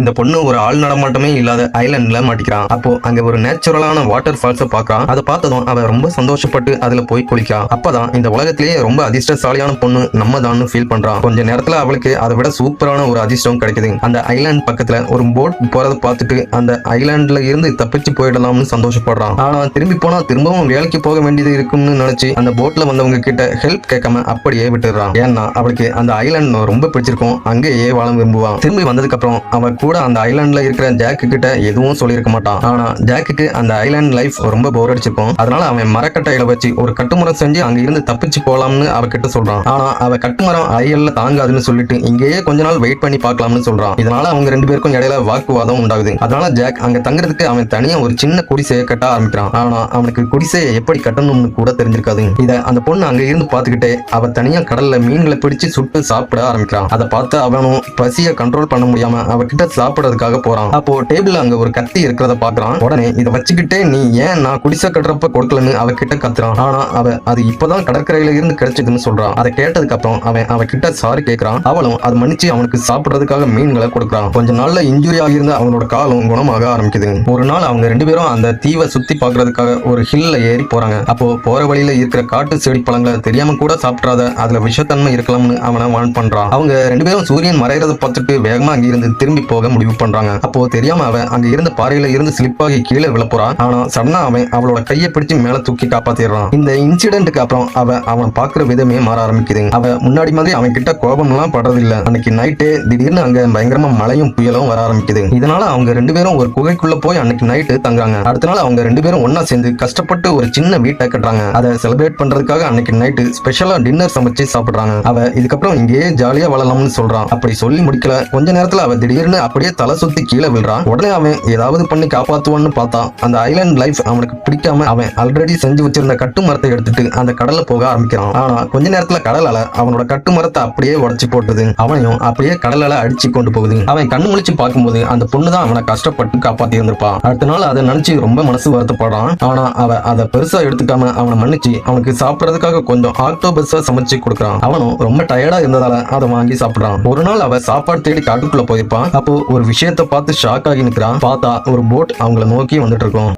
இந்த பொண்ணு ஒரு ஆள் நடமாட்டமே இல்லாத ஐலாண்ட்ல மாட்டிக்கிறான். அப்போ அங்க ஒரு நேச்சுரலான வாட்டர் ஃபால்ஸ் பாக்குறான். அதை பார்த்ததும் அவ ரொம்ப சந்தோஷப்பட்டு அதுல போய் குளிக்கிறான். அப்பதான் இந்த உலகத்திலேயே ரொம்ப அதிர்ஷ்டசாலியான பொண்ணு நம்ம தான் ஃபீல் பண்றான். கொஞ்ச நேரத்துல அவளுக்கு அதை விட சூப்பரான ஒரு அதிர்ஷ்டம் கிடைக்குது. அந்த ஐலாண்ட் பக்கத்துல ஒரு போட் போறதை பார்த்துட்டு அந்த ஐலாண்ட்ல இருந்து தப்பிச்சு போயிடலாம்னு சந்தோஷப்படுறான். ஆனா திரும்பி போனா திரும்பவும் வேலைக்கு போக வேண்டியது இருக்கும்னு நினைச்சு அந்த போட்ல வந்தவங்க கிட்ட ஹெல்ப் கேட்காம அப்படியே விட்டுறான். ஏன்னா அவளுக்கு அந்த ஐலாண்ட் ரொம்ப பிடிச்சிருக்கும், அங்கேயே வாழ விரும்புவான். திரும்பி வந்ததுக்கு அப்புறம் அவ கூட அந்த ஐலாண்ட்ல இருக்கிற ஜாக்கு கிட்ட எதுவும் சொல்லியிருக்க மாட்டான். ஆனா ஜாக்குக்கு அந்த ஐலாண்ட் லைஃப் ரொம்ப போர் அடிச்சிருக்கும். அதனால அவன் மரக்கட்டையில வச்சு ஒரு கட்டுமரம் செஞ்சு அங்க இருந்து தப்பிச்சு போலாம்னு அவகிட்ட சொல்றான். ஆனா அவ கட்டுமரம் ஐயல்ல தாங்காதுன்னு சொல்லிட்டு இங்கேயே கொஞ்ச நாள் வெயிட் பண்ணி பார்க்கலாம்னு சொல்றான். இதனால அவங்க ரெண்டு பேருக்கும் இடையில வாக்குவாதம் உண்டாகுது. அதனால ஜாக் அங்க தங்குறதுக்கு அவன் தனியா ஒரு சின்ன குடிசையை கட்ட ஆரம்பிக்கிறான். ஆனா அவனுக்கு குடிசையை எப்படி கட்டணும்னு கூட தெரிஞ்சிருக்காது. இத அந்த பொண்ணு அங்க இருந்து பாத்துக்கிட்டே அவ தனியா கடல்ல மீன்களை பிடிச்சு சுட்டு சாப்பிட ஆரம்பிக்கிறான். அதை பார்த்து அவனும் பசியை கண்ட்ரோல் பண்ண முடியாம அவகிட்ட சாப்பிடறதுக்காக போறான். அப்போ டேபிள்ல அங்க ஒரு கத்தி இருக்கிறத பாக்குறான். உடனே இதை வச்சுக்கிட்டே நீ ஏன் நான் குடிசை கட்டுறப்ப கொடுக்கலன்னு அவகிட்ட கத்துறான். ஆனா அவ அது இப்பதான் கடற்கரையில இருந்து கிடைச்சதுன்னு சொல்றான். அதை கேட்டதுக்கு அப்புறம் அவன் அவகிட்ட சாரி கேட்கிறான். அவளும் அது மன்னிச்சு அவனுக்கு சாப்பிடுறதுக்காக மீன்களை கொடுக்குறான். கொஞ்ச நாள்ல இன்ஜுரி ஆகியிருந்த அவனோட காலம் குணமாக ஆரம்பிக்குது. ஒரு நாள் அவங்க ரெண்டு பேரும் அந்த தீவை சுத்தி பாக்குறதுக்காக ஒரு ஹில்ல ஏறி போறாங்க. அப்போ போற வழியில இருக்கிற காட்டு செடி பழங்களை தெரியாம கூட சாப்பிடாத, அதுல விஷத்தன்மை இருக்கலாம்னு அவனை வான் பண்றான். அவங்க ரெண்டு பேரும் சூரியன் மறைறத பார்த்துட்டு வேகமா அங்க இருந்து திரும்பி போக முடிவு பண்றாங்க. அப்போ தெரியாம அவன் அங்க இருந்த பாறையில இருந்து ஸ்லிப் ஆகி கீழே விழப்போறான். ஆனா சடனா அவன் அவளோட கையை பிடிச்சு மேல தூக்கி காப்பாத்திடுறான். இந்த இன்சிடென்ட்டுக்கு அப்புறம் அவன் பாக்குற விதமே மாற ஆரம்பிக்குது. அவ முன்னாடி மாதிரி அவன் கிட்ட கோபம் எல்லாம் படுறது இல்ல. அன்னைக்கு நைட்டு திடீர்னு அங்க பயங்கரமா மழையும் புயலும் வர ஆரம்பிக்குது. இதனால அவங்க ரெண்டு பேரும் ஒரு குகைக்குள்ள போய் அன்னைக்கு நைட்டு தங்குறாங்க. அடுத்த நாள் அவங்க ரெண்டு பேரும் ஒன்னா சேர்ந்து கஷ்டப்பட்டு ஒரு சின்ன வீட்டை கட்டுறாங்க. அதை செலிப்ரேட் பண்றதுக்காக அன்னைக்கு நைட்டு ஸ்பெஷலா டின்னர் சமைச்சு சாப்பிடுறாங்க. அவ இதுக்கப்புறம் இங்கேயே ஜாலியா வாழலாம்னு சொல்றான். அப்படி சொல்லி முடிக்கல கொஞ்ச நேரத்துல அவ திடீர்னு அப்படியே தலை சுத்தி கீழே விழுறான். உடனே அவன் ஏதாவது பண்ணி காப்பாத்துவான்னு பார்த்தா அந்த ஐலாண்ட் லைஃப் அவனுக்கு பிடிக்காம அவன் ஆல்ரெடி செஞ்சு வச்சிருந்த கட்டு மரத்தை எடுத்துட்டு அந்த கடல்ல போக ஆரம்பிக்கிறான். ஆனா கொஞ்ச நேரத்துல கடல் அலை அவனோட கட்டு மரத்தை அப்படியே உடைச்சு போட்டுது. அவனையும் அப்படியே கடல் அலை அடிச்சு கொண்டு போகுது. அவன் கண்ணு முழிச்சு பார்க்கும்போது அந்த பொண்ணு தான் அவனை கஷ்டப்பட்டு காப்பாத்தி இருந்திருப்பான். அடுத்த நாள் அதை நினைச்சு ரொம்ப மனசு வருத்தப்படுறான். ஆனா அவ அதை பெருசா எடுத்துக்காம அவனை மன்னிச்சு அவனுக்கு சாப்பிடறதுக்காக கொஞ்சம் ஆக்டோபஸா சமைச்சு கொடுக்குறான். அவனும் ரொம்ப டயர்டா இருந்ததால அதை வாங்கி சாப்பிடுறான். ஒரு நாள் அவ சாப்பாடு தேடி காட்டுக்குள்ள போயிருப்பான். அப்போ ஒரு விஷயத்த பார்த்து ஷாக் ஆகி நிற்கிறான். பார்த்தா ஒரு போட் அவங்கள நோக்கி வந்துட்டு இருக்கும்.